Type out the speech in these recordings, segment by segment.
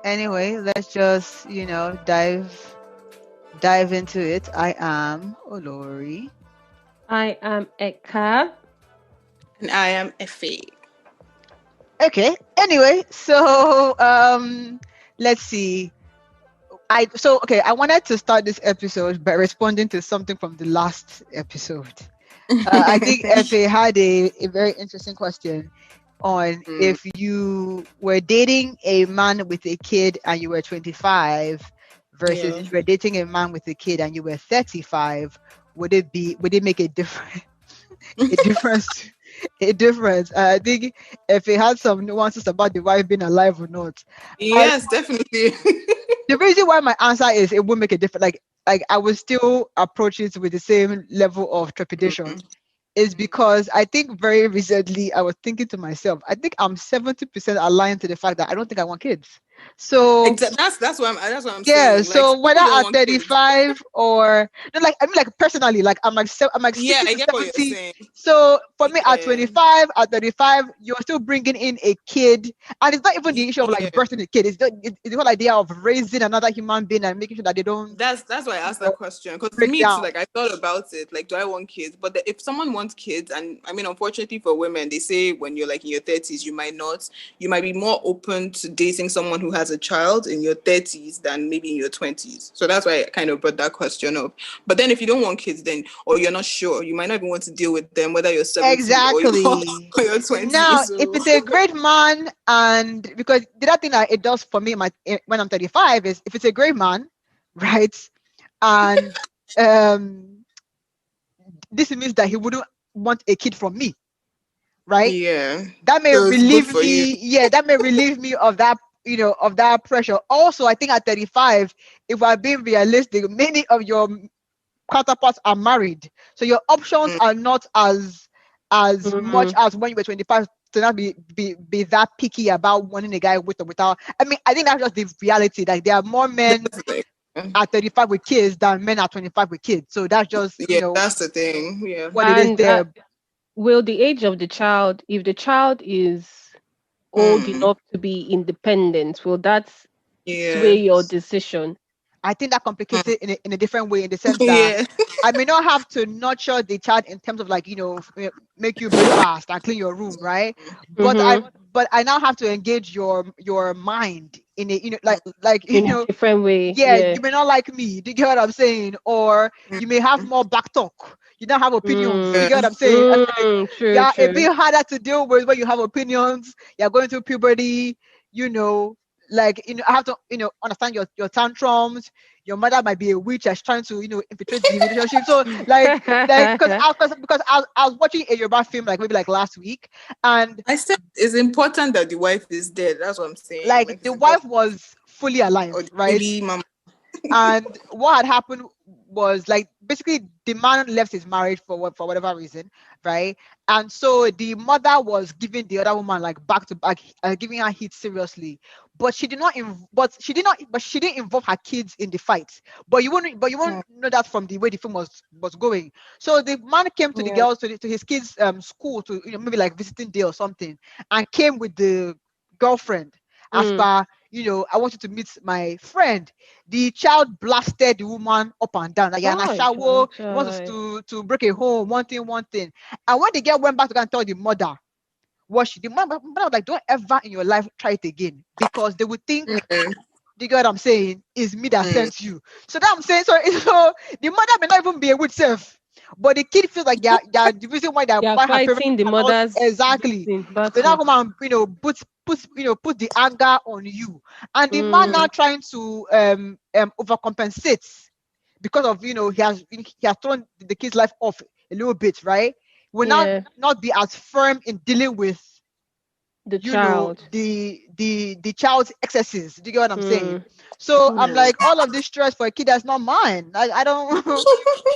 Anyway, let's just, dive into it. I am Olori. I am Eka. And I am Effie. Okay. Anyway, so let's see. I wanted to start this episode by responding to something from the last episode. I think Effie had a very interesting question on if you were dating a man with a kid and you were 25 versus if you were dating a man with a kid and you were 35, would it make a difference? a difference a difference. I think if it had some nuances about the wife being alive or not. Yes, definitely. The reason why my answer is it will make a difference, like I will still approach it with the same level of trepidation, is because I think very recently I was thinking to myself, I think I'm 70% aligned to the fact that I don't think I want kids. So that's what I'm yeah, saying. Like, so some people whether don't at want kids. 35 or no, like I mean, like personally, like I'm like Yeah, 60 I to get what you're 70. saying. So for me at Yeah. 25, at 35, you're still bringing in a kid, and it's not even the issue of like Yeah. birthing a kid. It's the whole idea of raising another human being and making sure that they don't That's why I asked that question, because break me too, down. like, I thought about it, like, do I want kids? But if someone wants kids, and I mean, unfortunately for women, they say when you're like in your 30s, you might be more open to dating someone who has a child in your 30s than maybe in your 20s. So that's why I kind of brought that question up. But then if you don't want kids, then, or you're not sure, you might not even want to deal with them, whether you're 70 or Exactly. or you're 20. Now, So if it's a great man, and because the other thing that it does for me when I'm 35 is if it's a great man, right? And um, this means that he wouldn't want a kid from me, right? yeah, That may so it's good relieve for you. me. Yeah, that may relieve me of that, of that pressure. Also, I think at 35, if we're being realistic, many of your counterparts are married, so your options are not as much as when you were 25 to not be that picky about wanting a guy with or without. I mean, I think that's just the reality. Like there are more men at 35 with kids than men at 25 with kids. So that's just Yeah, that's the thing. Yeah. what it is And there. will the age of the child, if the child is old enough to be independent, will that sway Yeah. your decision? I think that complicates it in a different way, in the sense that Yeah. I may not have to nurture the child in terms of like, make you breakfast and clean your room, right? But Mm-hmm. I now have to engage your mind in a, In a different way, yeah, yeah. you may not like me. Do you get what I'm saying? Or you may have more back talk. You don't have opinions. Do you get what I'm saying? And like, True, yeah, a true. bit harder to deal with when you have opinions. You're going through puberty, like, I have to, understand your tantrums. Your mother might be a witch that's trying to, infiltrate the relationship. So like because I was watching a Yoruba film like maybe like last week, and I said it's important that the wife is dead. That's what I'm saying. like Like, the it's wife important. was fully alive, Or the right? baby mama. And what had happened was like basically the man left his marriage for whatever reason, right? And so the mother was giving the other woman like back to back, giving her hit seriously, but she didn't involve her kids in the fight. But you won't know that from the way the film was going. So the man came to the Yeah. girls to his kids school to, maybe like visiting day or something, and came with the girlfriend as Mm. per, I want you to meet my friend. The child blasted the woman up and down. Like, yeah, na Chai, shower, chai, he wants us chai. to break a home, one thing. And when the girl went back to go and tell the mother, the mother was like, don't ever in your life try it again, because they would think, the girl I'm saying is me that sent you. So that I'm saying, so the mother may not even be a good self, but the kid feels like yeah, the reason why They are why her parents fighting the are not mother's this exactly. thing, So now battle. come and, put the anger on you, and the man now Mm. trying to overcompensate because of, he has thrown the kid's life off a little bit, right? Will now Yeah, not be as firm in dealing with, the child. the child's excesses. Do you get what I'm saying? Mm. So I'm Yeah. like, all of this stress for a kid that's not mine. I don't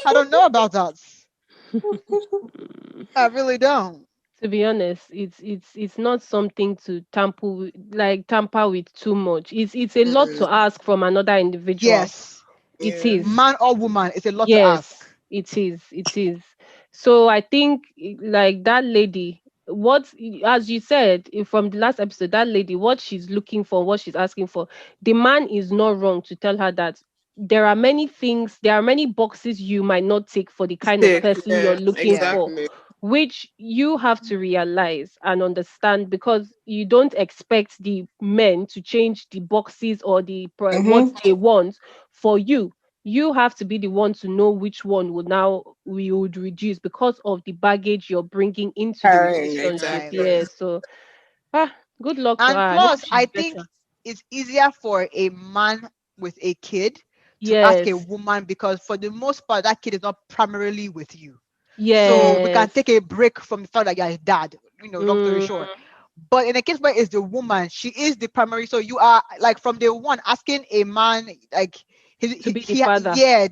I don't know about that. I really don't. To be honest, it's not something to tamper with too much. It's a lot to ask from another individual. Yes, It Yeah. is. man or woman, it's a lot to ask. Yes, it is. It is. So I think like that lady. what, as you said from the last episode, that lady, what she's looking for, what she's asking for, the man is not wrong to tell her that there are many boxes you might not take for the kind of Sick. person you're Yeah, looking Yeah. for, exactly. which you have to realize and understand, because you don't expect the men to change the boxes or what Mm-hmm. they want for you. You have to be the one to know which one we would reduce because of the baggage you're bringing into the Carrying, relationship. Right. exactly. Yeah. So, ah, good luck to her. And I hope plus, she's I think better. it's easier for a man with a kid to ask a Yes. woman, because for the most part, that kid is not primarily with you. So we can Yes. take a break from the fact that you're his dad, long story Mm, short. But in a case where it's the woman, she is the primary. So you are like from day one asking a man, like to be the father. yeah,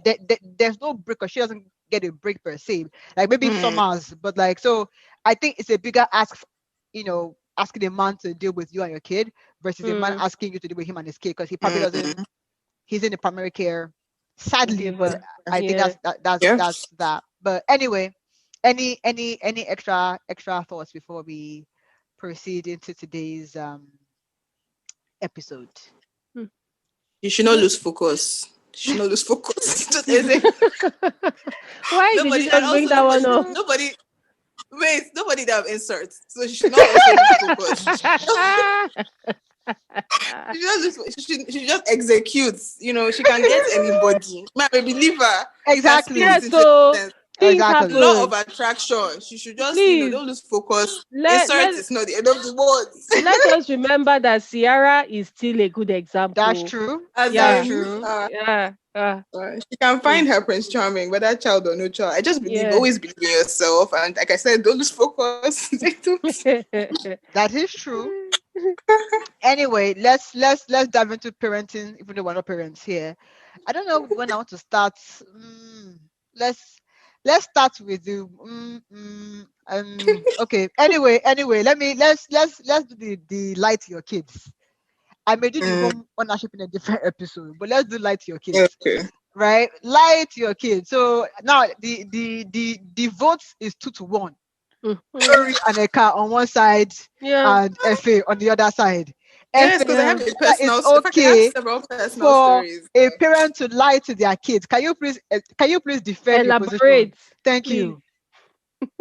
there's no break, or she doesn't get a break per se. Like maybe Hmm. Summers, but like, so I think it's a bigger ask, asking a man to deal with you and your kid versus a man Mm, asking you to deal with him and his kid, because he probably doesn't, Hmm. he's in the primary care, sadly, but giver. I think Yeah. that's Yes. that. But anyway, any extra thoughts before we proceed into today's episode? Mm. You should not lose focus. You should not lose focus. Just Why did you nobody, and just bring also that one up? nobody that have inserts. So she should not also lose focus. She should not lose. She should just execute. She can get anybody. My believer. She can spin Exactly. Yeah, it into so existence. things Exactly. Law of happen. attraction. She should just, Please, don't lose focus. let Insert let is not the end of the world. let us remember that Ciara is still a good That's example. true. As That's Yeah, in, true. yeah, she can mm, find her Prince Charming, whether child or no child. I just believe, yeah. always believe in yourself. And like I said, don't lose focus. That is true. Anyway, let's dive into parenting, even though we're not parents here. I don't know when I want to start. Let's let's start with the okay. Anyway, let's do the lie to your kids. I may do the Mm, home ownership in a different episode, but let's do lie to your kids, okay. right? Lie to your kids. So now the votes is 2-1. Mhm. Tori and Eka on one side Yeah, and Fa on the other side. Yes, Fa, because I have yeah. a that is personal. In fact, I have okay several personal for stories. a parent to lie to their kids. Can you please defend your position? Elaborate, Thank please. you.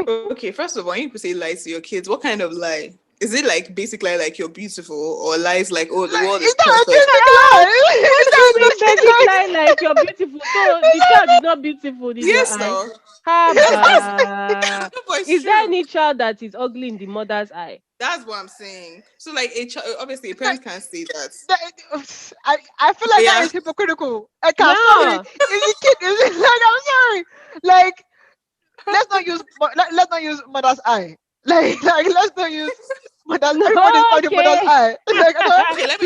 Okay, first of all, you could say lies to your kids. What kind of lie? Is it like basically like you're beautiful, or lies like, oh, the world is Is that perfect? autistic Ah, lie? what Is do you that mean autistic basic lie? lie like you're beautiful? So the child is not beautiful in your Yes, eye. no. Yes, that's Haba. no, but it's Is there true. any child that is ugly in the mother's eye? That's what I'm saying. So, like, obviously, a That- parent can't say that. I feel But like that yeah, is hypocritical. Eka, sorry. Yeah. Is the kid is it like, I'm sorry. Like, let's not use mother's eye. Like let's not use mother's, everybody's finding mother's Okay. eye. Like I don't okay. like Let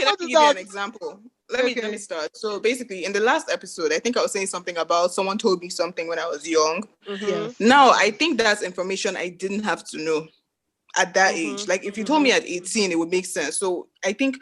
what me is give you that? an example. Let me Okay. start. So basically, in the last episode, I think I was saying something about someone told me something when I was young. Mhm. Yes. Now, I think that's information I didn't have to know at that age. Mhm. Like, if you told me Mhm. at 18, it would make sense. So I think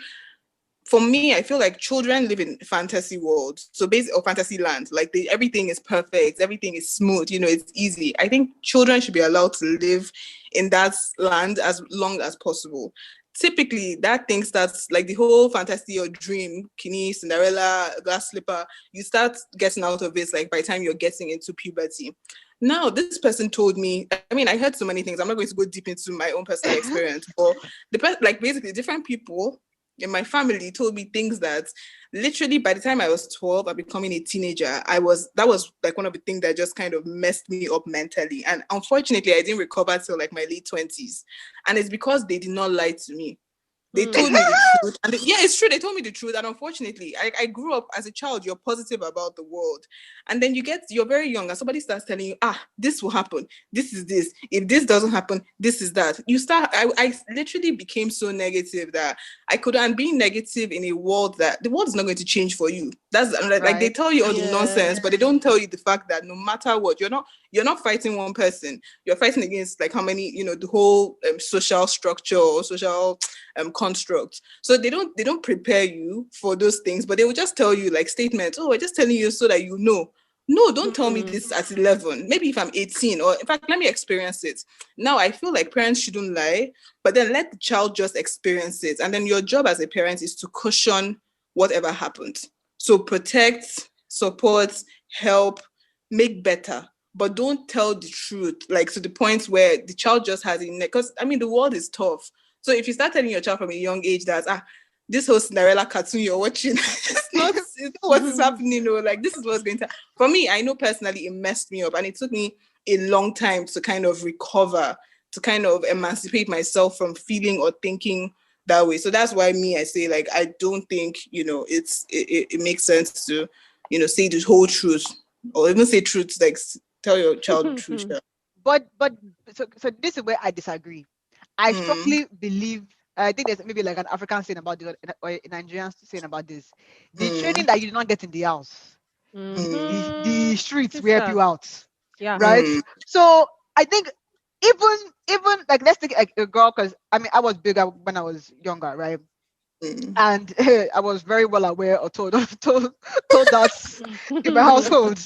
for me, I feel like children live in fantasy worlds, so basically, or fantasy land. Like everything is perfect, everything is smooth. It's easy. I think children should be allowed to live in that land as long as possible. Typically, that thing starts like the whole fantasy or dream, Kini, Cinderella, glass slipper. You start getting out of it like by the time you're getting into puberty. Now, this person told me. I mean, I heard so many things. I'm not going to go deep into my own personal experience, but like basically different people in my family told me things that literally by the time I was 12 and becoming a teenager, that was like one of the things that just kind of messed me up mentally. And unfortunately, I didn't recover till like my late 20s. And it's because they did not lie to me. They told me the truth. And yeah, it's true. They told me the truth. And unfortunately, I grew up as a child, you're positive about the world. And then you're very young and somebody starts telling you, this will happen. This is this. If this doesn't happen, this is that. I literally became so negative that I couldn't be negative in a world that the world is not going to change for you. That's like they Right. tell you all the Yeah. nonsense, but they don't tell you the fact that no matter what, you're not fighting one person. You're fighting against like how many, the whole social structure or social construct. So they don't prepare you for those things, but they will just tell you like statements. Oh, we're just telling you so that you know. No, don't tell me this at 11. Maybe if I'm 18, or in fact, let me experience it. Now, I feel like parents shouldn't lie, but then let the child just experience it. And then your job as a parent is to cushion whatever happened. So protect, support, help, make better. But don't tell the truth, like to the point where the child just has it. Because, I mean, the world is tough. So if you start telling your child from a young age that, this whole Cinderella cartoon you're watching, it's not what is happening, you know, like this is what's going to, for me, I know personally it messed me up, and it took me a long time to kind of recover, to kind of emancipate myself from feeling or thinking that way. So that's why I say, like, I don't think, you know, it makes sense to, you know, say the whole truth, or even say truth, like tell your child the truth. Yeah. But so this is where I disagree. I strongly believe, I think there's maybe like an African saying about this, or a Nigerian saying about this. The training that you did not get in the house, the streets will help you out. Yeah. Right. So I think even like, let's take a girl, because I mean I was bigger when I was younger, right? And I was very well aware or told that in my household,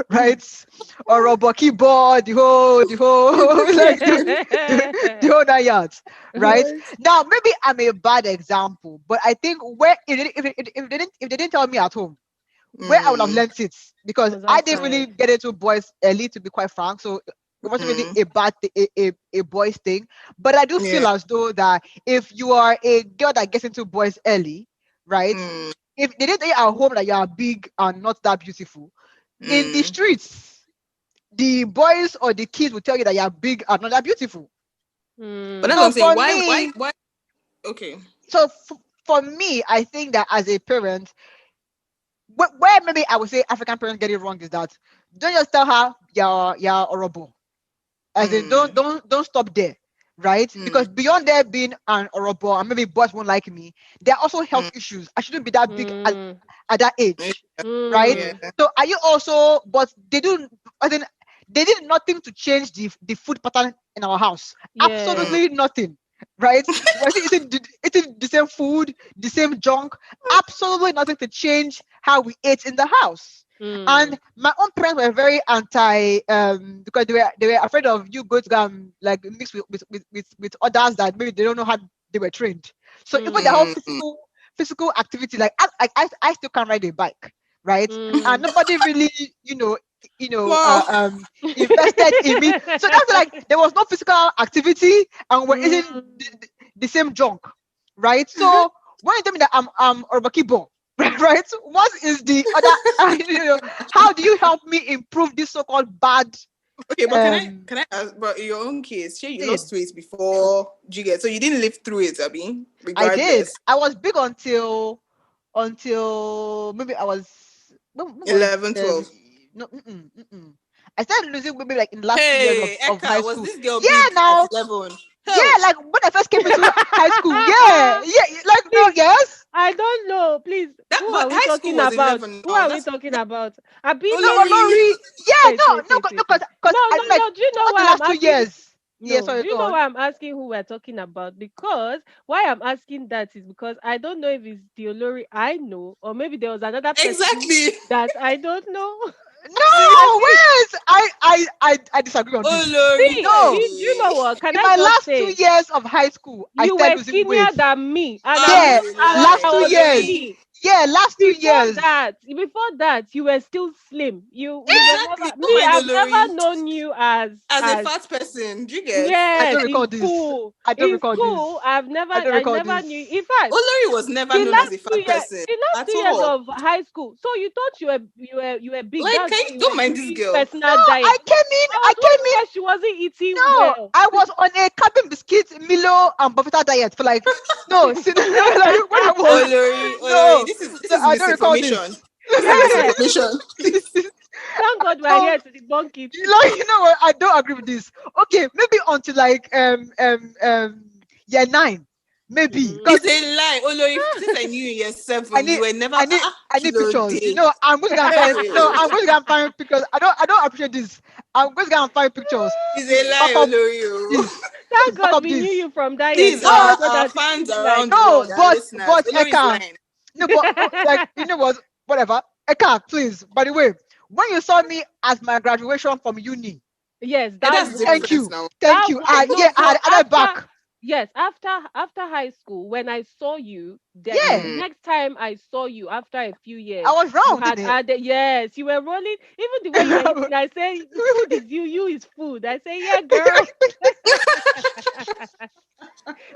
right? Or a keyboard, the whole like the whole 9 yards, right? Now maybe I'm a bad example, but I think where if they didn't tell me at home, where I would have learned it, because I didn't really get into boys early, to be quite frank. So it wasn't really a bad a boys thing. But I do feel as though that if you are a girl that gets into boys early, right? If they didn't tell you at home that you are big and not that beautiful, in the streets, the boys or the kids will tell you that you are big and not that beautiful. But that's what I'm saying. Why? Okay. So for me, I think that as a parent, where maybe I would say African parents get it wrong is that don't just tell her you're horrible. As in, don't stop there, right? Because beyond there being an horrible, and maybe boys won't like me, there are also health issues. I shouldn't be that big at that age, right? Yeah. So are you also? But they do. I think they did nothing to change the food pattern in our house. Absolutely nothing. Right? We're still eating the same food, the same junk. Absolutely nothing to change how we ate in the house. And my own parents were very anti, because they were afraid of you going to go like mix with others that maybe they don't know how they were trained. So even the whole physical activity, like I still can't ride a bike, right? And nobody really, invested in me. So that's like there was no physical activity, and we're eating the same junk, right? So when you tell me that I'm Orbakibo, right? What is the other? How do you help me improve this so-called bad? Okay, but can I ask, but in your own case, sure, you lost weight before you get, so you didn't live through it, Abby? I did. I was big until maybe I was 11, 12. No, I started losing maybe like in the last 2 years of high school. Was this girl big now? At 11? Yeah, like when I first came into high school. Yeah, like no, yes. I don't know. Please, who are we talking about? Who are we talking about? Lori. Yeah, no. Do you know why I'm asking? 2 years. No, yeah, sorry, do you know why I'm asking who we're talking about? Because why I'm asking that is because I don't know if it's the Olori I know, or maybe there was another person that I don't know. No, wait. I disagree on this. See, no, you know what? Can in my last 2 years of high school, I started losing weight. You were skinnier than me. Last 2 years. Yeah, last 2 years. Before that, you were still slim. I've never known you as a fat person. Do you get? Yes, I don't recall this. I don't recall this. I never knew. In fact, Olori was never known as a fat person. The last 2 years of high school. So you thought you were big. Like, don't mind this girl. Personal diet. I came in. She wasn't eating well. I was on a cabin biscuit, Milo, and Buffetta diet for like when I was Olori. This is misinformation. Thank God we're here to debunk it. You know what? I don't agree with this. Okay, maybe until like year 9. Maybe. It's a lie. Olori, since I knew you in year 7, you were never. I need pictures. I'm going to go and find pictures. I don't appreciate this. I'm going to go and find pictures. It's a lie, Olori. Thank God we knew you from that. These are fans around. No, but Eka. No, but like, you know what? Whatever. Eka, please. By the way, when you saw me at my graduation from uni. Yes, Yeah, that that's one. Thank different you. now. Thank That you. one. No, Yeah, I so had added after, back. yes, after high school, when I saw you, the Yeah, Mm. next time I saw you after a few I years, was you round, had didn't added, yes, you were rolling. Even the way you were eating, I say, food is you, you is food. I say, yeah, girl.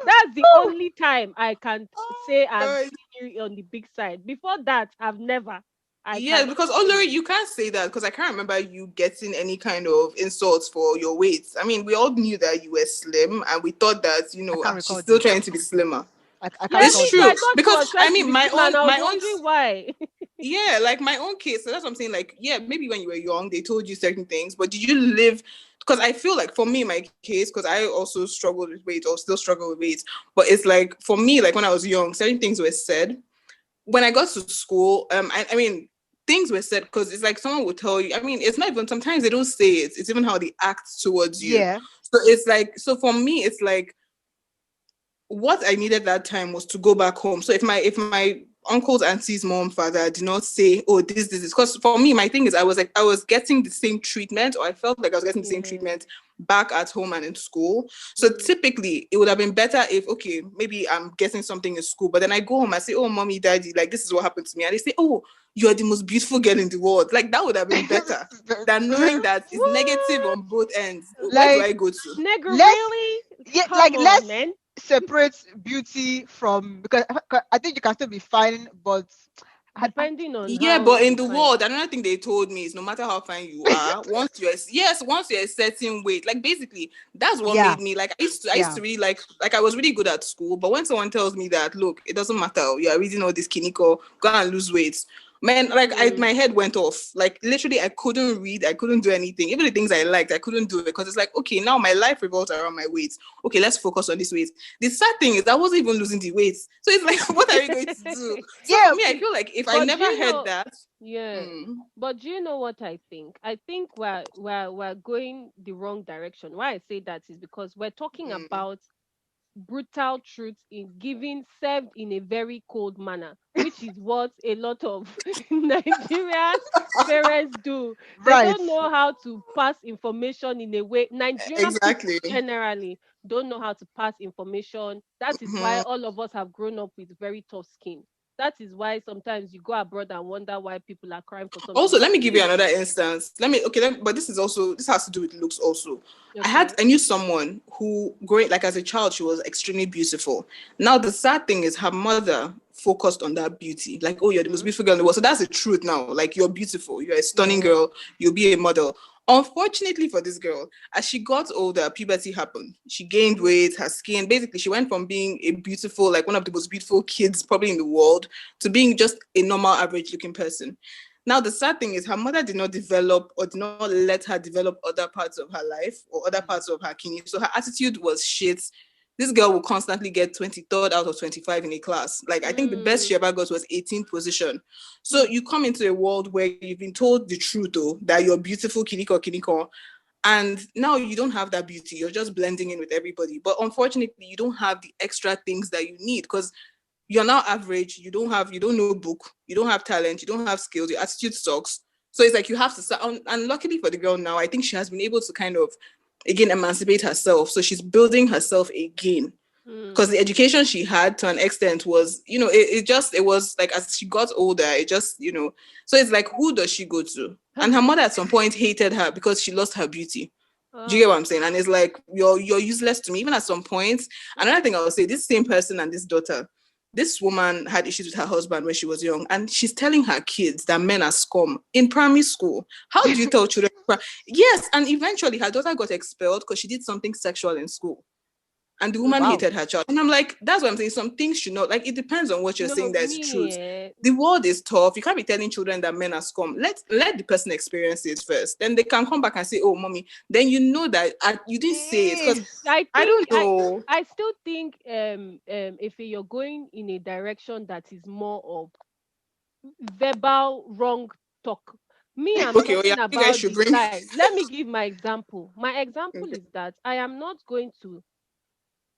That's the only time I can say I've God. seen you on the big side. Before that, I've never. I Yeah, cannot because say. Olori, you can't say that because I can't remember you getting any kind of insults for your weight. I mean, we all knew that you were slim, and we thought that I can't she's recall still this. trying to be slimmer. I can't Yeah, It's recall me too. this. I true thought she because was I trying to mean, be slim, and I was my own wondering why. yeah, like my own case. So that's what I'm saying. Like, yeah, maybe when you were young, they told you certain things, but did you live? Because I feel like for me, my case, because I also struggled with weight or still struggle with weight, but it's like for me, like when I was young, certain things were said. When I got to school, I mean, things were said because it's like someone would tell you. I mean, it's not even sometimes they don't say it. It's even how they act towards you. Yeah. So it's like, so for me, it's like what I needed that time was to go back home. So if my uncles, aunties, mom, father did not say, oh, this is because for me, my thing is I was getting the same treatment, or I felt like I was getting the same Yeah. treatment back at home and in school. So Mm. typically it would have been better if okay, maybe I'm getting something in school, but then I go home, I say, oh mommy, daddy, like this is what happened to me. And they say, oh, you're the most beautiful girl in the world. Like that would have been better than knowing that it's negative What? on both ends. Where do Like I go to? Nigga, let's really? yeah, Come like on, let's man. separate beauty from, because I think you can still be fine, but Depending on Yeah, how but in you the find. world, another thing they told me is no matter how fine you are, once you're a certain weight, like basically that's what yeah, made me like I used yeah. to really like I was really good at school, but when someone tells me that look, it doesn't matter, you are reading all this kiniko, go and lose weight. Man, like Mm. my head went off. Like literally, I couldn't read. I couldn't do anything. Even the things I liked, I couldn't do it because it's like, okay, now my life revolves around my weight. Okay, let's focus on this weight. The sad thing is, I wasn't even losing the weight. So it's like, what are you going to do? So for Yeah, me, I feel like if I But do never you heard know? that, Yeah. mm, But do you know what I think? I think we're going the wrong direction. Why I say that is because we're talking mm, about brutal truth in giving served in a very cold manner, which is what a lot of Nigerian parents do. They right. don't know how to pass information in a way. Nigerian people exactly. generally don't know how to pass information. That is why Mhm. all of us have grown up with very tough skin. That is why sometimes you go abroad and wonder why people are crying for something. Also, let But me give you please, another instance. But this has to do with looks also. okay. I knew someone who growing like as a child, she was extremely beautiful. Now the sad thing is her mother focused on that beauty. Like, oh, you're the most Mm-hmm. beautiful girl in the world. So that's the truth now. Like you're beautiful, you're a stunning Yeah. girl, you'll be a model. Unfortunately for this girl, as she got older, puberty happened. She gained Mm-hmm. weight, her skin. Basically, she went from being a beautiful, like one of the most beautiful kids probably in the world, to being just a normal, average looking person. Now, the sad thing is her mother did not develop or did not let her develop other parts of her life or other parts of her kidney. So her attitude was shit. This girl will constantly get 23rd out of 25 in a class. Like, I think the best she Mm. ever got was 18th position. So you come into a world where you've been told the truth, though, that you're beautiful, kiniko, kiniko. And now you don't have that beauty. You're just blending in with everybody. But unfortunately, you don't have the extra things that you need because you're now average, you don't know book, you don't have talent, you don't have skills, your attitude sucks. So it's like you have to start and luckily for the girl now, I think she has been able to kind of again emancipate herself. So she's building herself again. Because Mm. the education she had to an extent was, it was like as she got older, it just, so it's like who does she go to? And her mother at some point hated her because she lost her beauty. Do you get Oh. what I'm saying? And it's like you're useless to me. Even at some point, another thing I would say, this same person and this daughter, this woman had issues with her husband when she was young, and she's telling her kids that men are scum in primary school. How do you tell children? Yes, and eventually her daughter got expelled because she did something sexual in school and the woman Wow. hated her child. And I'm like, that's what I'm saying. Some things should not like it depends on what you're No, saying that is the me, truth. eh, The world is tough. You can't be telling children that men are scum. Let the person experience it first. Then they can come back and say, oh mommy, then you know that you didn't say it. Because Eh, I I think don't know. I still think if you're going in a direction that is more of verbal wrong talk. Me, I'm Okay, oh yeah, talking you guys about should the bring lie. Let me give my example. My example okay. is that I am not going to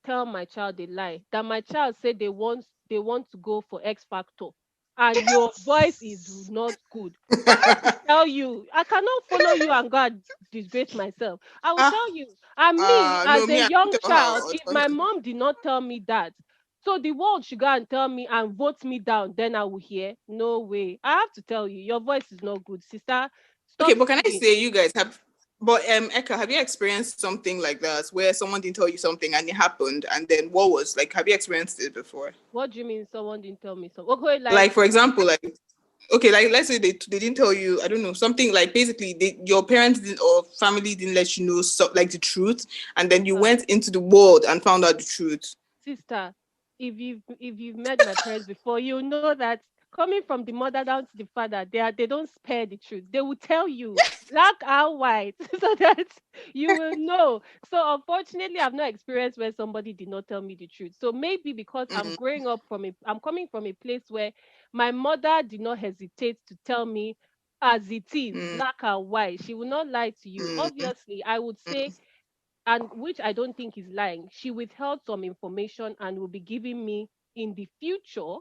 tell my child a lie. That my child said they want to go for X Factor. and your voice is not good. I have to tell you, I cannot follow you and go and disgrace myself. I will Ah, tell you, and me no, as a me, I young don't tell child, her. if my mom did not tell me that, so the world should go and tell me and vote me down, then I will hear. No way. I have to tell you, your voice is not good, sister. Okay, Stop but can I singing. say you guys have, but Eka, have you experienced something like that where someone didn't tell you something and it happened, and then what was like? Have you experienced it before? What do you mean someone didn't tell me so? Okay, like Like for example, like okay, like let's say they didn't tell you, I don't know, something like basically your parents didn't or family didn't let you know like the truth, and then you uh, went into the world and found out the truth. sister, if you've met my parents before, you know that coming from the mother down to the father, they don't spare the truth. They will tell you black and white so that you will know. So unfortunately, I've not experienced where somebody did not tell me the truth. So maybe because Mm, I'm coming from a place where my mother did not hesitate to tell me as it is, mm, black and white. She will not lie to you. mm, Obviously, I would say, and which I don't think is lying. She withheld some information and will be giving me in the future.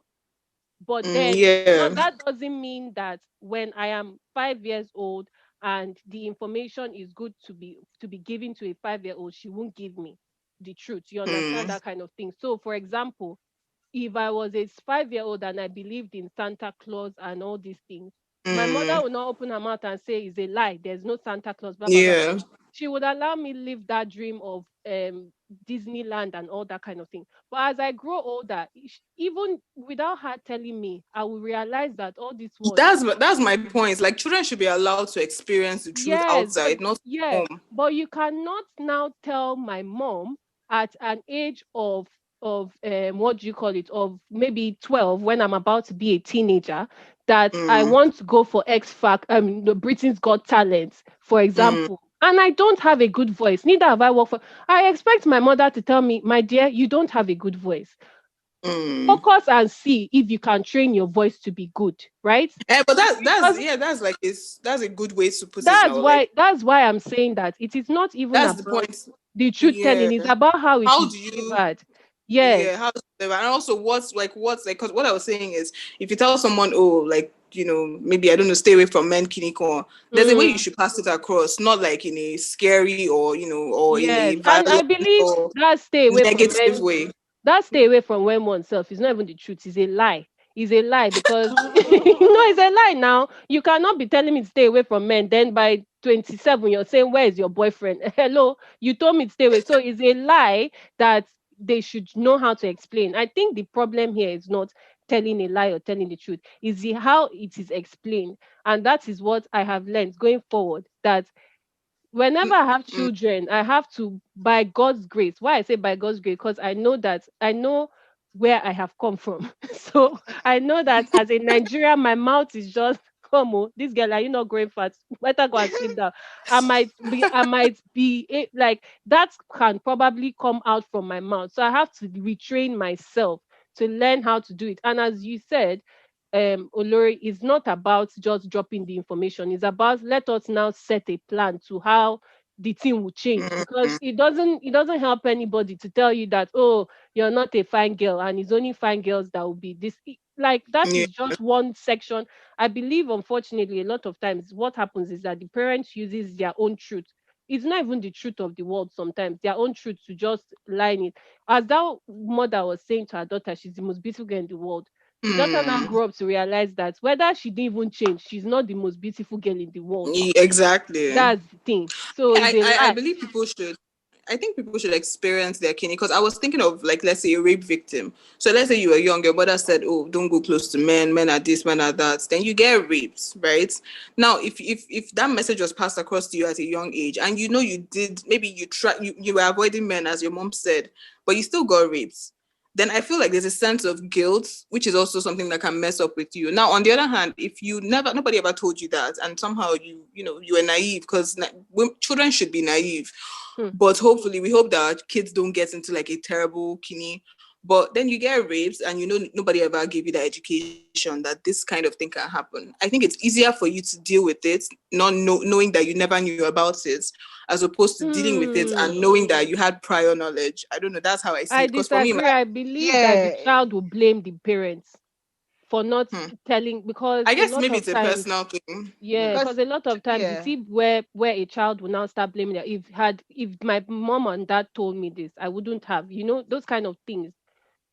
But then yeah. that doesn't mean that when I am 5 years old and the information is good to be given to a 5 year old, she won't give me the truth. You understand Mm, that kind of thing? So, for example, if I was a 5 year old and I believed in Santa Claus and all these things, my mother mm, would not open her mouth and say it's a lie. There's no Santa Claus, blah blah blah. yeah. She would allow me live that dream of Disneyland and all that kind of thing. But as I grow older, even without her telling me, I will realize that all this was That's my point. Like children should be allowed to experience the truth yes, but outside, not yeah, home. but you cannot now tell my mom at an age of what do you call it, of maybe 12, when I'm about to be a teenager, that I Mm, want to go for the Britain's Got Talent, for mm, example. And I don't have a good voice. Neither have I worked for. I expect my mother to tell me, my dear, you don't have a good voice. mm. Focus and see if you can train your voice to be good, right? But that's Because yeah, that's like that's a good way to put it now. Like that's why I'm saying that it is not even that's the about point. the truth Yeah. telling, it's about how it How is do you delivered. Yes. yeah, how and also what's like because what I was saying is if you tell someone, oh, like, maybe I don't know, stay away from men kiniko, there's a way you Mm, should pass it across, not like in a scary or or in a yes. And I violent believe or that stay away from negative men, way. that stay away from when oneself is not even the truth, is a lie. Is a lie because it's a lie now. You cannot be telling me to stay away from men. Then by 27, you're saying, where is your boyfriend? Hello, you told me to stay away. So it's a lie that they should know how to explain. I think the problem here is not telling a lie or telling the truth, is the how it is explained. And that is what I have learned going forward, that whenever I have Mm, children, I have to, by God's grace. Why I say by God's grace? Because I know where I have come from. So I know that as a Nigerian, my mouth is just come on, this girl, are you not growing fat? Better go and sleep down. Like that can probably come out from my mouth. So I have to retrain myself to learn how to do it. And as you said, Olori, is not about just dropping the information. It's about let us now set a plan to how the thing will change, because mm, it doesn't help anybody to tell you that, oh, you're not a fine girl and it's only fine girls that will be this. Like that yeah. is just one section. I believe unfortunately a lot of times what happens is that the parents uses their own truth. It's not even the truth of the world sometimes, their own truth, to just line it. As that mother was saying to her daughter, she's the most beautiful girl in the world. The daughter now Mm, grew up to realize that whether she didn't even change, she's not the most beautiful girl in the world. exactly. That's the thing. So Yeah, it's a I lie. believe people should. I think people should experience their kidney because I was thinking of like let's say a rape victim. So let's say you were young, your mother said, "Oh, don't go close to men. Men are this, men are that." Then you get raped, right? Now, if that message was passed across to you at a young age, and you did maybe you were avoiding men as your mom said, but you still got raped, then I feel like there's a sense of guilt, which is also something that can mess up with you. Now, on the other hand, if nobody ever told you that, and somehow you were naive, because children should be naive, Hmm. but hopefully, we hope that kids don't get into like a terrible kidney. But then you get raped, and nobody ever gave you the education that this kind of thing can happen. I think it's easier for you to deal with it, knowing that you never knew about it, as opposed to dealing with it and Hmm. knowing that you had prior knowledge. I don't know. That's how I see I it. Because for me, disagree. I believe that the Yeah. child will blame the parents. for not Hmm. telling, because I a guess lot maybe of it's a times, personal thing. yeah, Because because a lot of times you yeah, see where a child will now start blaming that if my mom and dad told me this, I wouldn't have, those kind of things.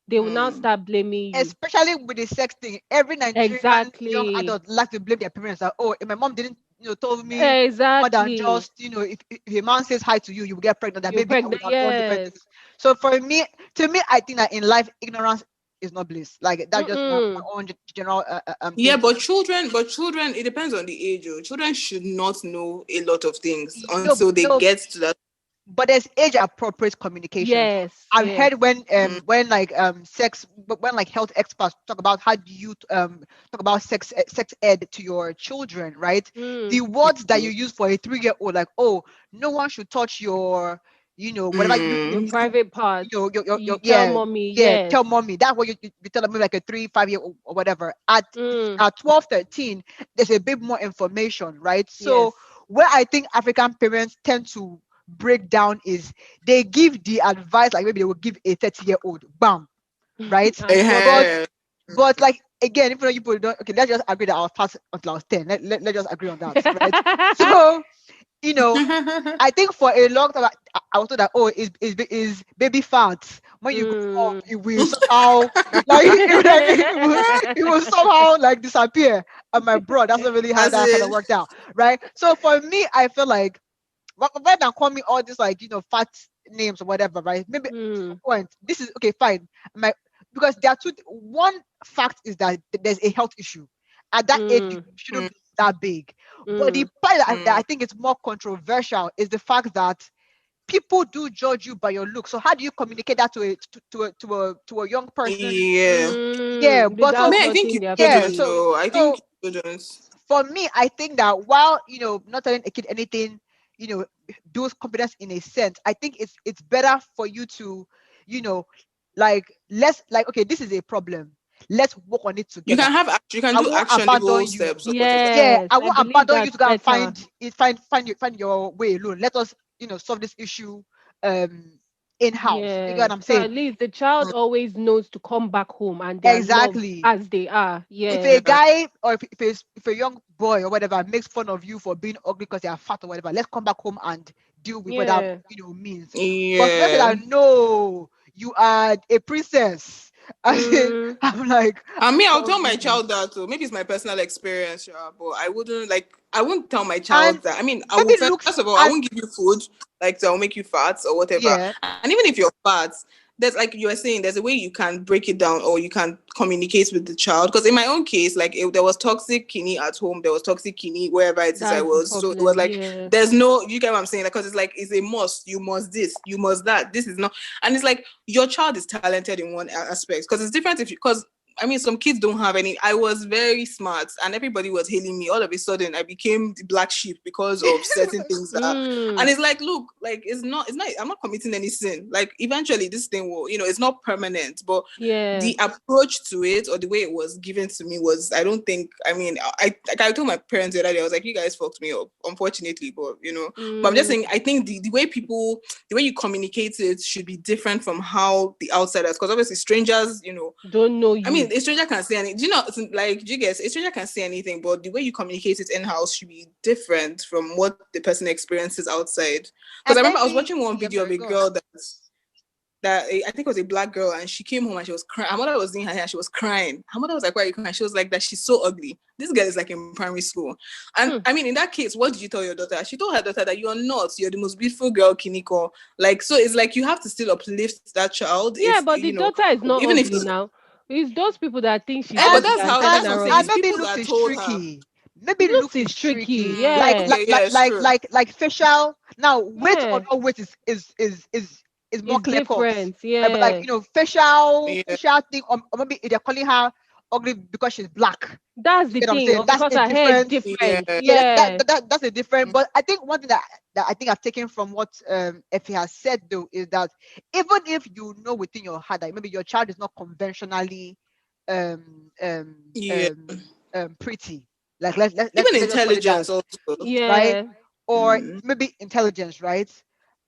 They will now Hmm. start blaming you. especially with the sex thing, every Nigerian young Exactly. adult like to blame their parents. Like, oh, if my mom didn't, told me more than Exactly. just, if a man says hi to you, you will get pregnant. That You're maybe I would pregnant. have done different Yes. things. So for me, to me, I think that in life, ignorance is not bliss. Like that's just my Mm-mm. own general Yeah, thinking. but children, it depends on the age. Oh. Children should not know a lot of things No, until they no, get to that. but there's age appropriate communication. Yes. I've Yes. heard when Mm, like sex when like health experts talk about how do you talk about sex ed to your children, right? The Mm. words that you mm, use for a 3-year-old, like, oh, no one should touch your, whatever Your mm. private parts. your You tell yeah, mommy. yeah, Yes. tell mommy. That's what you tell me, like a 3-5 year or whatever. Mm. At 12, 13, there's a bit more information, right? Yes. So where I think African parents tend to break down is they give the advice, like maybe they will give a 30-year-old, bam, right? And drop But it. Eh, like again, if you people don't, okay, let's just agree that I was past until I was 10. Let's just agree on that, right? So you know, I think for a long time, I was told that, oh, is baby fat. When you grow up, Mm. it will somehow like it will somehow like disappear. And my bro, that's not really how As that kind of in, worked out, right? So for me, I feel like rather than call me all these like fat names or whatever, right? Maybe Mm. point. This is okay, fine. My Because there are two. One fact is that there's a health issue. At that age, it Mm. shouldn't mm, be that big. But the Mm. part that I mm. think is more controversial is the fact that people do judge you by your look. So how do you communicate that to a young person? Yeah. Yeah, but I so Without mean, I think hurting you their yeah, shouldn't. feelings. Though. I so think you shouldn't. for me, I think that while not telling a kid anything, builds confidence in a sense. I think it's better for you to, you know, like let's like okay, this is a problem. Let's work on it You together. can you can I do won't actionable abandon you. steps or whatever. Yeah, Yes, I I won't believe abandon you that's to go and better. find your way alone. Let us, solve this issue um in house. You get what Yes. I'm So saying? at least the child Mm, always knows to come back home and they are loved Exactly. as they are. If Yeah. a yeah. guy or if a young boy or whatever makes fun of you for being ugly because they are fat or whatever, let's come back home and deal with what that Yeah. means. But let's say Yeah. that no, you are a princess. Mm. I'm like, I mean, I'll tell my sorry. child that too. Maybe it's my personal experience, yeah, but I wouldn't like. I wouldn't tell my And child that. I mean, I maybe would looks first of all, I and won't give you food like that will make you fat or whatever. yeah, And even if you're fat, there's like you were saying, there's a way you can break it down or you can communicate with the child. Because in my own case, like if there was toxic kidney at home, there was toxic kidney wherever it is I That's the was. So it was problem. like Yeah. there's no. You get what I'm saying? Like, because it's like it's a must. You must this. You must that. This is not. And it's like your child is talented in one aspect because it's different if you because I mean, some kids don't have any. I was very smart, and everybody was hailing me. All of a sudden, I became the black sheep because of certain things that. And Mm. it's like, look, like it's not. It's not. I'm not committing any sin. Like eventually, this thing will. It's not permanent. But Yes. the approach to it or the way it was given to me was. I don't think. I mean, I told my parents the other day. I was like, you guys fucked me up, unfortunately. But. But I'm just Mm. saying. I think the way people, the way you communicate it should be different from how the outsiders. Because obviously, strangers. Don't know I mean, you. a stranger can say anything. Do you know, like, do you guess? A stranger can say anything, but the way you communicate it in house should be different from what the person experiences outside. Because I and remember I was maybe watching one yeah, video of sorry, a go on. girl that I think it was a black girl, and she came home and she was crying. Her mother was doing her hair, she was crying. Her mother was like, "Why are you crying?" She was like, "That she's so ugly. This girl is like in primary school." And Hmm. I mean, in that case, what did you tell your daughter? She told her daughter that you're not. You're the most beautiful girl, Kiniko. Like, so it's like you have to still uplift that child. Yeah, If but the daughter is not even if ugly now. It's those people that think she's but and ugly that's and how telling that's and what I'm her saying. and It's ugly. maybe people looks that is told her. tricky. Maybe Looks looks is is tricky. tricky. Like Yeah. like Okay, yeah, like it's like true. like like facial. Now weight or Yeah. not weight is more It's clear cut. different. But like Yeah. Yeah. facial thing, or maybe they're calling her ugly because she's black. That's You the get what I'm thing. saying? Or That's because a her hair is different. different. Yeah. Yeah, Yeah. that's a different. But I think one thing that I think I've taken from what Effie has said though is that even if you know within your heart that maybe your child is not conventionally um um Yeah. um pretty, like let's Even let's just call it that, intelligence also. right? Yeah. Or Mm. maybe intelligence, right?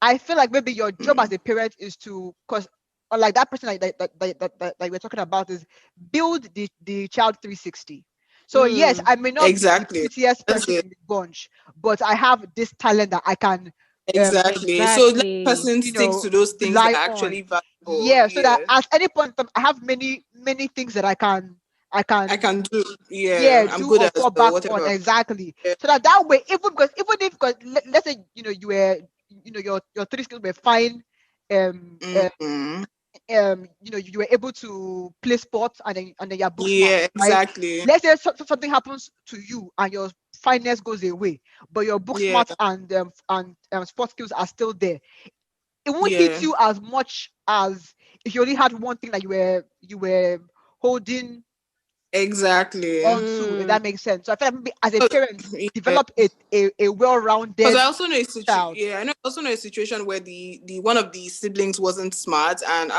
I feel like maybe your job as a parent is to, because or like that person that we're talking about is build the child 360. So yes, I may not be the Exactly. prettiest That's person it. in the bunch, but I have this talent that I can Exactly. So let the Exactly. person you stick know to those things that rely are on. actually valuable. Yeah, so that Yeah. at any point in time, I have many things that I I can can do. yeah Yeah. I'm do good or at fall back on whatever. exactly. Yeah. So that way, even if because let's say you were your three skills were fine, um uh, Mhm. you were able to play sports and then you're book smart, Yeah, right? exactly. Let's say something happens to you and your fineness goes away, but your book Yeah. smart and sports skills are still there. It won't hit Yeah. you as much as if you only had one thing that you were holding Exactly. onto, if Mm. that makes sense. So I feel like maybe as a Uh, parent, Yeah. develop a Because well-rounded I also know a situation. child. Yeah, I know also know a situation where the one of the siblings wasn't smart, and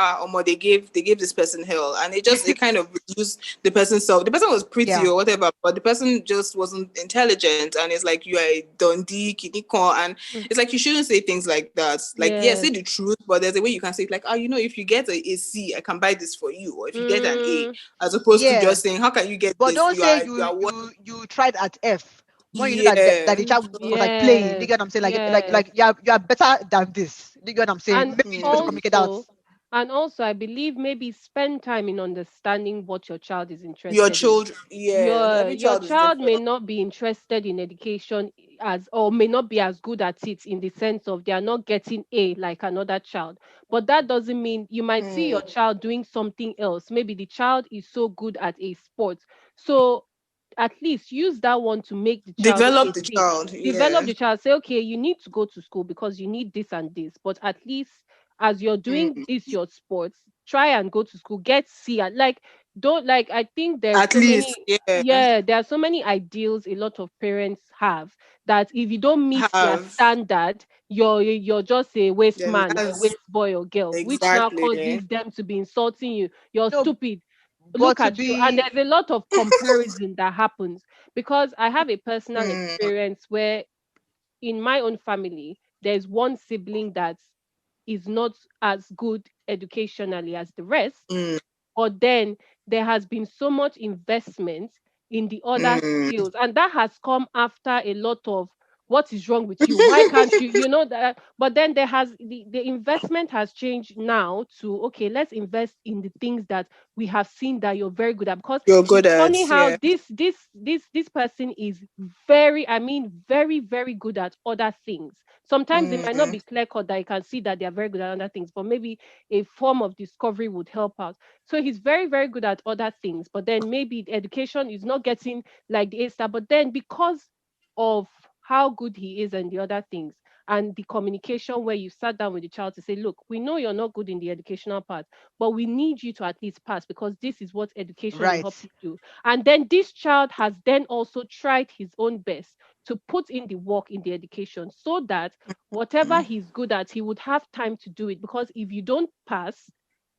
they gave this person hell, and it kind of reduced the person's self. The person was pretty Yeah. or whatever, but the person just wasn't intelligent, and it's like you are a Dundee kiniko, and Mm. it's like you shouldn't say things like that. Like, yeah, Yes. say the truth, but there's a way you can say it, like, if you get a C, I can buy this for you, or if you get an A, Mm. as opposed to Yeah. just saying, how can you get But this? don't You say are you you are what? you you tried at F when you know that Yeah. the child was like playing. You Yes. get what I'm saying? Yes. You are better than this. You get what I'm saying? And Maybe you need to Mm. communicate that. also I believe maybe spend time in understanding what your child is Your interested in. children, yeah, your every your child is child may different. not be interested in education as, or may not be as good at it, in the sense of they are not getting A like another child, but that doesn't mean you might see your Mm. child doing something else. Maybe the child is so good at a sport, so at least use that one to make the child, okay, Develop the see, child, develop yeah. the child, say, okay, you need to go to school because you need this and this, but at least as you're doing Mm. this your sports, try and go to school, get C, and like, don't, like, I think there's At so least, many, yeah, yeah, there are so many ideals a lot of parents have, that if you don't meet their have. standard, you're just a waste Then man or a that's waste boy or girl, which now exactly. causes them to be insulting you. You're No, stupid. but Look to at you. And be there's a lot of comparison that happens, because I have a personal Mm. experience where in my own family, there's one sibling that is not as good educationally as the rest, Mm. but then there has been so much investment in the other Mm. skills, and that has come after a lot of, what is wrong with you, why can't you, that. But then there has the investment has changed now to, okay, let's invest in the things that we have seen that you're very good at, because You're good it's at, funny how yeah. this person is very, I mean, very, very good at other things. Sometimes it might not Mm. be clear cut that you can see that they are very good at other things, but maybe a form of discovery would help out. So he's very, very good at other things, but then maybe the education is not getting like the A star. But then because of how good he is and the other things, and the communication where you sat down with the child to say, look, we know you're not good in the educational part, but we need you to at least pass, because this is what education will help right. you do. And then this child has then also tried his own best to put in the work in the education, so that whatever Mm. he's good at, he would have time to do it. Because if you don't pass,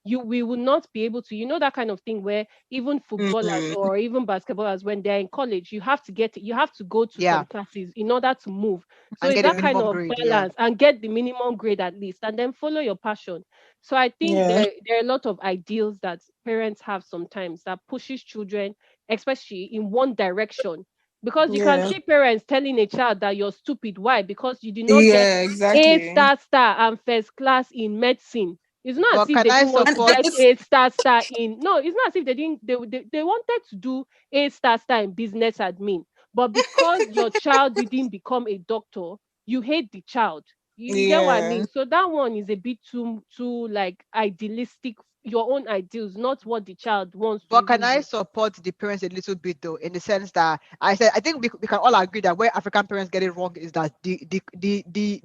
we will not be able to, that kind of thing, where even footballers Mm. or even basketballers, when they're in college, you have to go to some Yeah. classes in order to move. So And it's get a that kind minimum of grade. Yeah. balance, and get the minimum grade at least, and then follow your passion. So I think Yeah. there are a lot of ideals that parents have sometimes that pushes children, especially in one direction. Because you can Yeah. see parents telling a child that you're stupid. Why? Because you did not get Yeah, A exactly. star and first class in medicine. It's not as But if can they I didn't want And to support? get it's A star in. No, it's not as if they didn't. They wanted to do A star in business admin, but because your child didn't become a doctor, you hate the child. You get what I yeah. mean? So that one is a bit too like idealistic. Your own ideals, not what the child wants to But can even I do. support the parents a little bit though, in the sense that I think we can all agree that where African parents get it wrong is that the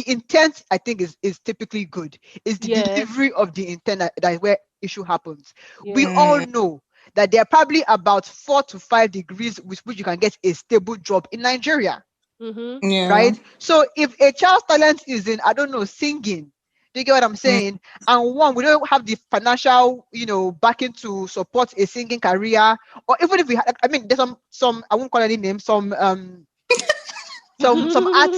intent I think is typically good. It's the Yes, delivery of the intent that where issue happens. We yes. all Mm. know that there are probably about 4 to 5 degrees with which you can get a stable job in Nigeria, Mhm. Yeah. right? So if a child's talent is in, I don't know, singing, do you get what I'm Mm. saying? And one, we don't have the financial, backing to support a singing career, or even if we had, I mean, there's some I won't call any names, some artists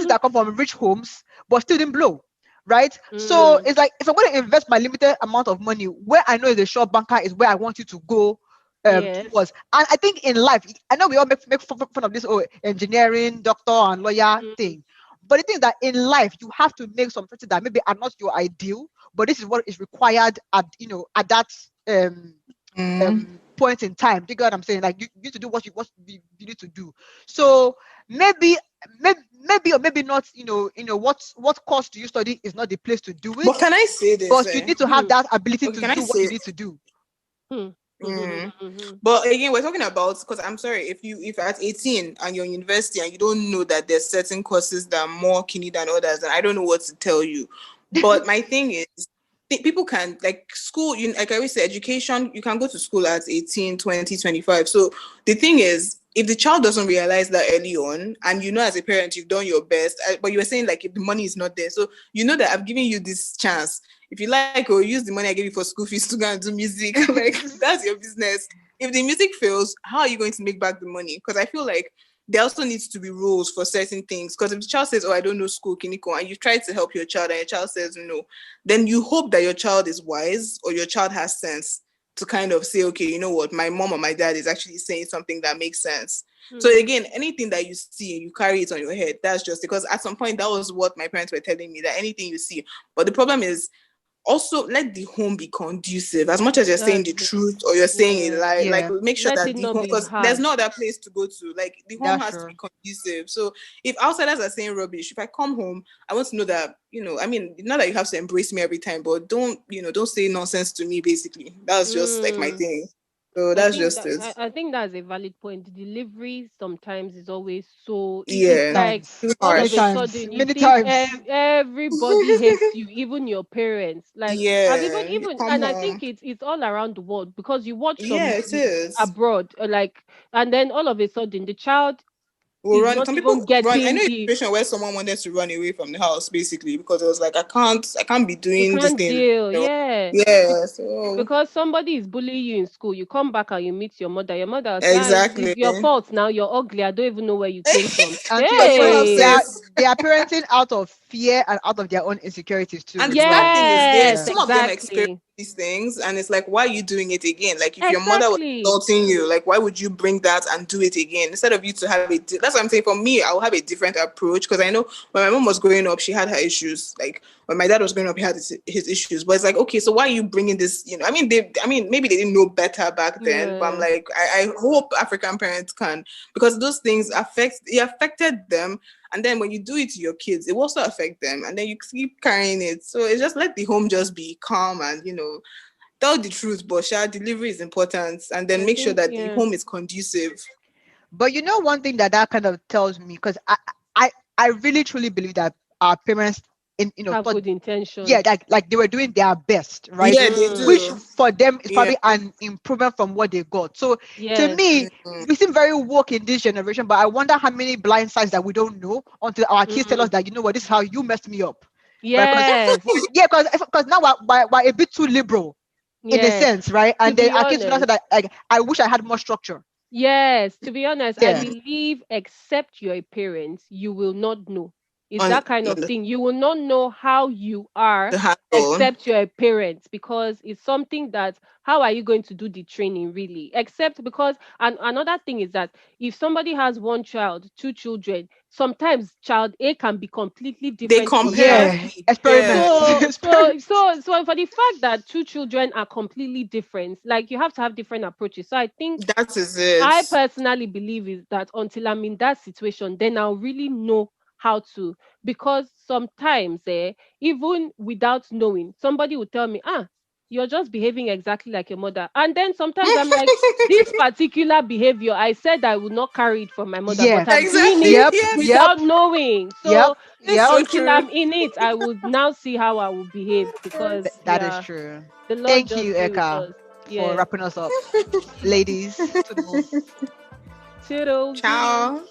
that come from rich homes but still didn't blow, right? So it's like, if I'm going to invest my limited amount of money, where I know is a sure banker is where I want you to go Yes. towards. And I think in life, I know we all make fun of this engineering, doctor, and lawyer thing. But the thing is that in life, you have to make some choices that maybe are not your ideal, but this is what is required at that point in time. Do you get what I'm saying? Like, you need to do what you need to do. So maybe or maybe not, what course do you study is not the place to do it. But can I say this? But you need to have that ability to can I do what say you need to do. But again, we're talking about, because I'm sorry, if you're at 18 and you're in university and you don't know that there's certain courses that are more keenly than others, then I don't know what to tell you. But my thing is, people can, like, school, like I always say, education, you can go to school at 18, 20, 25. So the thing is, if the child doesn't realize that early on, and as a parent, you've done your best, but you were saying, like, if the money is not there, so that I've given you this chance. If you like, or use the money I gave you for school fees to go and do music, like, that's your business. If the music fails, how are you going to make back the money? Because I feel like there also needs to be rules for certain things. Because if the child says, "Oh, I don't know school, Kiniko," and you've tried to help your child and your child says no, then you hope that your child is wise or your child has sense to kind of say, okay, you know what, my mom or my dad is actually saying something that makes sense. So again, anything that you see, you carry it on your head. That's just because at some point that was what my parents were telling me, that anything you see. But the problem is, also let the home be conducive. As much as you're saying the truth or you're saying a lie, like, make sure that the home, because there's no other place to go to. Like, the home has to be conducive. So if outsiders are saying rubbish, if I come home, I want to know that, I mean, not that you have to embrace me every time, but don't say nonsense to me, basically. That's just like my thing. So that's just it. I think that's a valid point. The delivery sometimes is always so, it's like all of a sudden you think everybody hates you, even your parents. Like, I've even and I think it's all around the world, because you watch some movies abroad, like, and then all of a sudden the child some people run. I know a situation where someone wanted to run away from the house, basically, because it was like, I can't be doing this thing. So because somebody is bullying you in school, you come back and you meet your mother. Your mother will say, exactly, it's your fault now. You're ugly. I don't even know where you came from. And they are parenting out of fear and out of their own insecurities too. And the bad thing is, some of them experience these things, and it's like, why are you doing it again? Like, if your mother was insulting you, like, why would you bring that and do it again, instead of you to have it? That's what I'm saying. For me, I will have a different approach, because I know when my mom was growing up, she had her issues. Like, when my dad was growing up, he had his issues. But it's like, okay, so why are you bringing this? I mean, maybe they didn't know better back then. But I'm like, I hope African parents can, because those things affected them. And then when you do it to your kids, it will also affect them. And then you keep carrying it. So it's just, let the home just be calm and, tell the truth. But delivery is important. And then make sure that the home is conducive. But one thing that kind of tells me, because I really truly believe that our parents have good intention. Yeah, like they were doing their best, right? Yeah, they do. Which for them is probably an improvement from what they got. So to me, we seem very woke in this generation, but I wonder how many blind sides that we don't know until our kids tell us that, this is how you messed me up. Yes. Because now we're a bit too liberal in a sense, right? And then our kids will say that, like, I wish I had more structure. Yes, to be honest, I believe except you're a parent, you will not know. It's that kind of thing. You will not know how you are except you're a parent, because it's something that, how are you going to do the training really? Except because, and another thing is that if somebody has one child, two children, sometimes child A can be completely different. They compare. Experiments. So for the fact that two children are completely different, like, you have to have different approaches. So I think that is it. I personally believe is that until I'm in that situation, then I'll really know how to, because sometimes even without knowing, somebody will tell me, you're just behaving exactly like your mother, and then sometimes I'm like, this particular behavior, I said I would not carry it from my mother, but I'm doing it without knowing. So until I'm in it, I would now see how I will behave, because that is true. The Lord Thank you, Eka, for wrapping us up. Ladies, toodles. Ciao.